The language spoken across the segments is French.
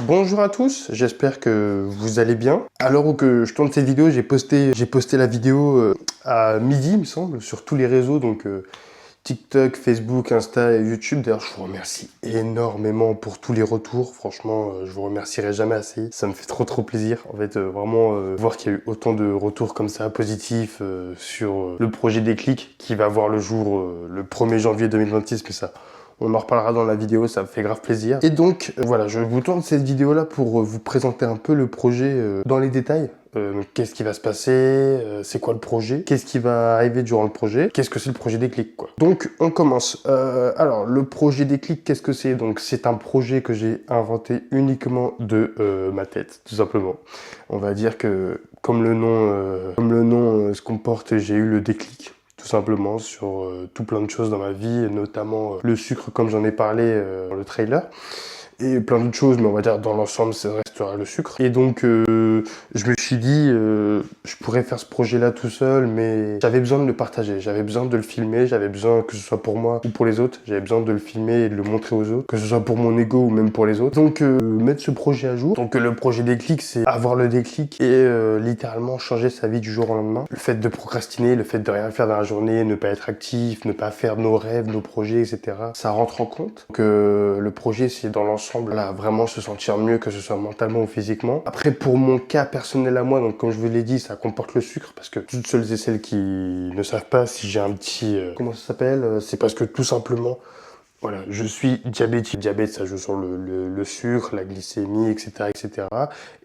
Bonjour à tous, j'espère que vous allez bien. À l'heure où que je tourne cette vidéo, j'ai posté la vidéo à midi, il me semble, sur tous les réseaux, donc TikTok, Facebook, Insta et YouTube. D'ailleurs, je vous remercie énormément pour tous les retours. Franchement, je vous remercierai jamais assez. Ça me fait trop plaisir. En fait, vraiment, voir qu'il y a eu autant de retours comme ça, positifs, sur le projet Déclic, qui va voir le jour le 1er janvier 2026, mais ça... On en reparlera dans la vidéo, ça me fait grave plaisir. Et donc, voilà, je vous tourne cette vidéo-là pour vous présenter un peu le projet dans les détails. Qu'est-ce qui va se passer, c'est quoi le projet, qu'est-ce qui va arriver durant le projet, qu'est-ce que c'est le projet Déclic, quoi. Donc, on commence. Alors, le projet Déclic, qu'est-ce que c'est? Donc, c'est un projet que j'ai inventé uniquement de ma tête, tout simplement. On va dire que, comme le nom se comporte, j'ai eu le déclic. Tout simplement sur tout plein de choses dans ma vie, et notamment le sucre comme j'en ai parlé dans le trailer, et plein d'autres choses, mais on va dire dans l'ensemble ça restera le sucre. Et donc je me suis dit je pourrais faire ce projet là tout seul, mais j'avais besoin de le partager, j'avais besoin de le filmer, j'avais besoin que ce soit pour moi ou pour les autres, j'avais besoin de le filmer et de le montrer aux autres, que ce soit pour mon ego ou même pour les autres. Donc mettre ce projet à jour. Donc le projet Déclic, c'est avoir le déclic et littéralement changer sa vie du jour au lendemain. Le fait de procrastiner, le fait de rien faire dans la journée, ne pas être actif, ne pas faire nos rêves, nos projets, etc. Ça rentre en compte. Donc le projet, c'est dans l'ensemble, là, vraiment se sentir mieux, que ce soit mentalement ou physiquement. Après, pour mon cas personnel à moi, donc comme je vous l'ai dit, ça comporte le sucre, parce que toutes celles et celles qui ne savent pas, si j'ai un petit... comment ça s'appelle? C'est parce que tout simplement... Voilà, je suis diabétique. Le diabète, ça joue sur le sucre, la glycémie, etc., etc.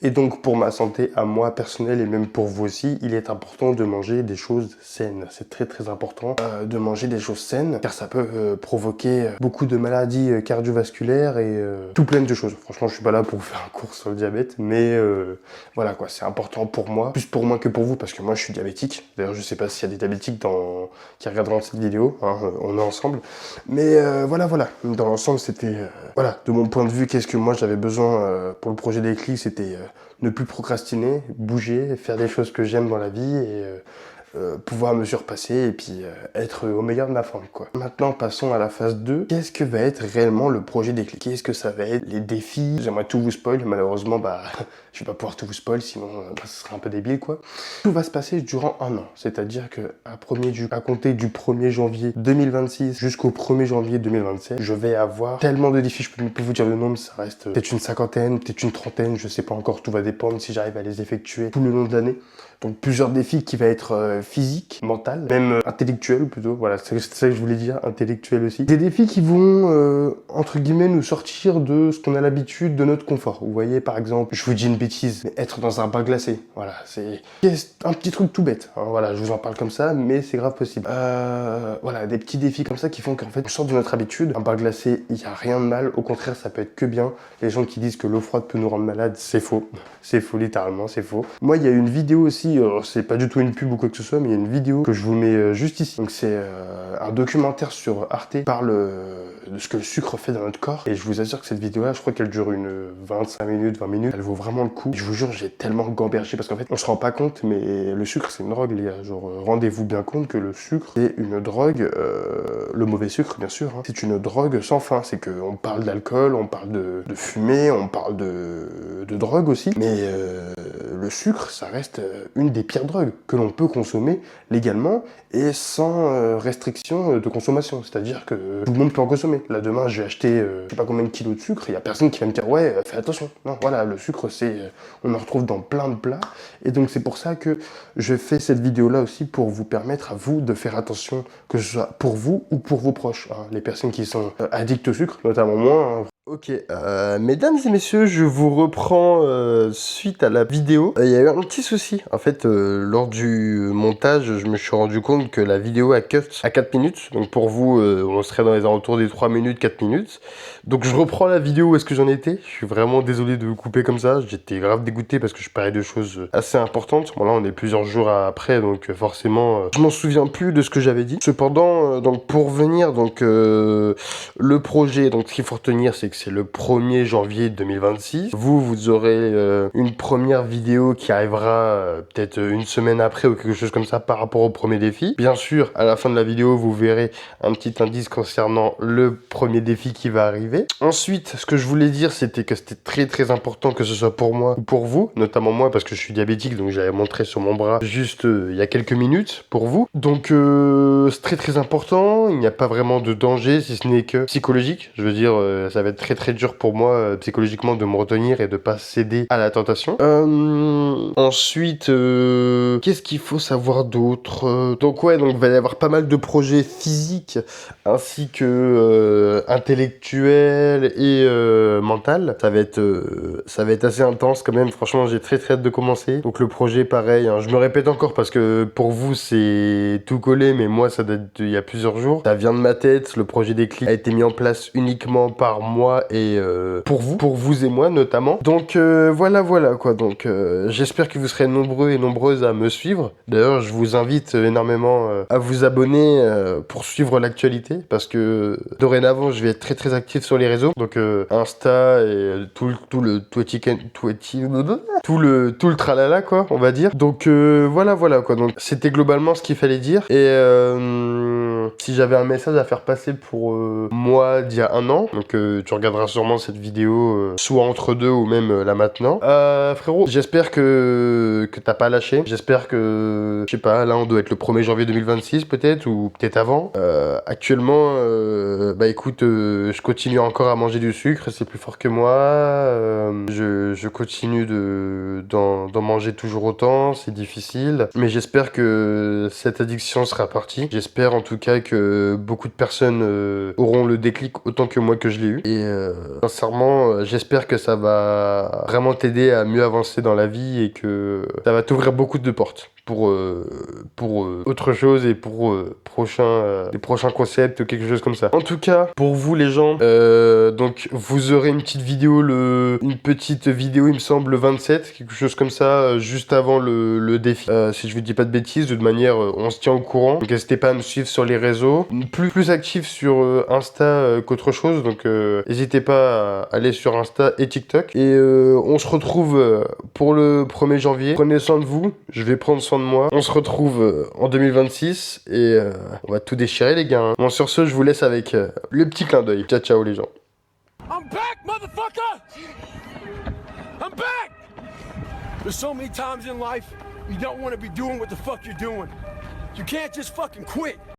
Et donc, pour ma santé, à moi, personnelle, et même pour vous aussi, il est important de manger des choses saines. C'est très important de manger des choses saines, car ça peut provoquer beaucoup de maladies cardiovasculaires et tout plein de choses. Franchement, je suis pas là pour vous faire un cours sur le diabète, mais voilà quoi, c'est important pour moi, plus pour moi que pour vous, parce que moi, je suis diabétique. D'ailleurs, je sais pas s'il y a des diabétiques qui regarderont cette vidéo, hein, on est ensemble. Mais voilà, dans l'ensemble, c'était... voilà, de mon point de vue, qu'est-ce que moi j'avais besoin pour le projet Déclic, c'était ne plus procrastiner, bouger, faire des choses que j'aime dans la vie et pouvoir me surpasser et puis être au meilleur de ma forme, quoi. Maintenant, passons à la phase 2. Qu'est-ce que va être réellement le projet Déclic? Qu'est-ce que ça va être? Les défis? J'aimerais tout vous spoil, malheureusement, bah, je vais pas pouvoir tout vous spoil, sinon bah, ce serait un peu débile, quoi. Tout va se passer durant un an, c'est-à-dire que à compter du 1er janvier 2026 jusqu'au 1er janvier 2027, je vais avoir tellement de défis, je peux même pas vous dire le nombre, ça reste peut-être une cinquantaine, peut-être une trentaine, je sais pas encore, tout va dépendre si j'arrive à les effectuer tout le long de l'année. Donc plusieurs défis qui va être physique, mental, même intellectuel plutôt, voilà, c'est ça que je voulais dire, intellectuel aussi. Des défis qui vont, entre guillemets, nous sortir de ce qu'on a l'habitude, de notre confort. Vous voyez, par exemple, je vous dis une bêtise, mais être dans un bain glacé, voilà, c'est un petit truc tout bête, hein, voilà, je vous en parle comme ça, mais c'est grave possible. Voilà, des petits défis comme ça qui font qu'en fait, on sort de notre habitude. Un bain glacé, il n'y a rien de mal, au contraire, ça peut être que bien. Les gens qui disent que l'eau froide peut nous rendre malade, c'est faux. C'est faux, littéralement, c'est faux. Moi, il y a une vidéo aussi, c'est pas du tout une pub ou quoi que ce soit, mais il y a une vidéo que je vous mets juste ici. Donc c'est un documentaire sur Arte qui parle de ce que le sucre fait dans notre corps. Et je vous assure que cette vidéo-là, je crois qu'elle dure une 25 minutes, 20 minutes. Elle vaut vraiment le coup. Et je vous jure, j'ai tellement gambergé parce qu'en fait, on se rend pas compte, mais le sucre, c'est une drogue, les gars. Genre, rendez-vous bien compte que le sucre, c'est une drogue, le mauvais sucre, bien sûr, hein. C'est une drogue sans fin. C'est qu'on parle d'alcool, on parle de fumée, on parle de drogue aussi. Mais le sucre, ça reste une des pires drogues que l'on peut consommer légalement et sans restriction de consommation. C'est-à-dire que tout le monde peut en consommer. Là, demain, je vais acheter je sais pas combien de kilos de sucre, il y a personne qui va me dire « Ouais, fais attention ». Non, voilà, le sucre, on en retrouve dans plein de plats. Et donc, c'est pour ça que je fais cette vidéo-là aussi pour vous permettre à vous de faire attention, que ce soit pour vous ou pour vos proches, hein. Les personnes qui sont addictes au sucre, notamment moi, hein. Ok, mesdames et messieurs, je vous reprends suite à la vidéo. Il y a eu un petit souci. En fait, lors du montage, je me suis rendu compte que la vidéo a cut à 4 minutes. Donc pour vous, on serait dans les alentours des 3 minutes, 4 minutes. Donc je reprends la vidéo où est-ce que j'en étais. Je suis vraiment désolé de vous couper comme ça. J'étais grave dégoûté parce que je parlais de choses assez importantes. Bon là, on est plusieurs jours après, donc forcément, je m'en souviens plus de ce que j'avais dit. Cependant, donc pour venir, donc le projet, donc ce qu'il faut retenir, c'est que c'est le 1er janvier 2026. Vous aurez une première vidéo qui arrivera peut-être une semaine après ou quelque chose comme ça par rapport au premier défi. Bien sûr, à la fin de la vidéo, vous verrez un petit indice concernant le premier défi qui va arriver. Ensuite, ce que je voulais dire, c'était que c'était très important que ce soit pour moi ou pour vous, notamment moi parce que je suis diabétique, donc j'avais montré sur mon bras juste il y a quelques minutes pour vous. Donc c'est très important, il n'y a pas vraiment de danger si ce n'est que psychologique. Je veux dire, ça va être très dur pour moi psychologiquement de me retenir et de pas céder à la tentation. Ensuite, qu'est-ce qu'il faut savoir d'autre? Donc ouais, donc il va y avoir pas mal de projets physiques ainsi que intellectuels et mental. Ça va être assez intense quand même. Franchement, j'ai très hâte de commencer. Donc le projet, pareil, hein, je me répète encore parce que pour vous c'est tout collé, mais moi ça date d'il y a plusieurs jours. Ça vient de ma tête. Le projet des clips a été mis en place uniquement par moi et pour vous et moi notamment. Donc voilà quoi. Donc j'espère que vous serez nombreux et nombreuses à me suivre. D'ailleurs, je vous invite énormément à vous abonner pour suivre l'actualité parce que dorénavant je vais être très actif sur les réseaux. Donc Insta et tout le tralala quoi, on va dire. Donc voilà quoi. Donc c'était globalement ce qu'il fallait dire. Et si j'avais un message à faire passer pour moi d'il y a un an, donc tu regarderas sûrement cette vidéo soit entre deux ou même là maintenant. Frérot, j'espère que t'as pas lâché. J'espère que, je sais pas, là on doit être le 1er janvier 2026 peut-être, ou peut-être avant. Actuellement, bah écoute, je continue encore à manger du sucre, c'est plus fort que moi. Je continue d'en manger toujours autant, c'est difficile. Mais j'espère que cette addiction sera partie. J'espère en tout cas que beaucoup de personnes auront le déclic autant que moi que je l'ai eu. Et sincèrement, j'espère que ça va vraiment t'aider à mieux avancer dans la vie et que ça va t'ouvrir beaucoup de portes pour autre chose et pour des prochains concepts ou quelque chose comme ça. En tout cas, pour vous les gens, donc vous aurez une petite vidéo, il me semble, le 27, quelque chose comme ça, juste avant le défi. Si je vous dis pas de bêtises, de toute manière, on se tient au courant. Donc n'hésitez pas à me suivre sur les réseaux. Plus actif sur Insta qu'autre chose, donc n'hésitez pas à aller sur Insta et TikTok. Et on se retrouve pour le 1er janvier. Prenez soin de vous, je vais prendre soin de moi. On se retrouve en 2026 et on va tout déchirer les gars. Hein. Bon, sur ce, je vous laisse avec le petit clin d'œil. Ciao les gens. I'm back, motherfucker! I'm back! There's so many times in life you don't want to be doing what the fuck you're doing. You can't just fucking quit.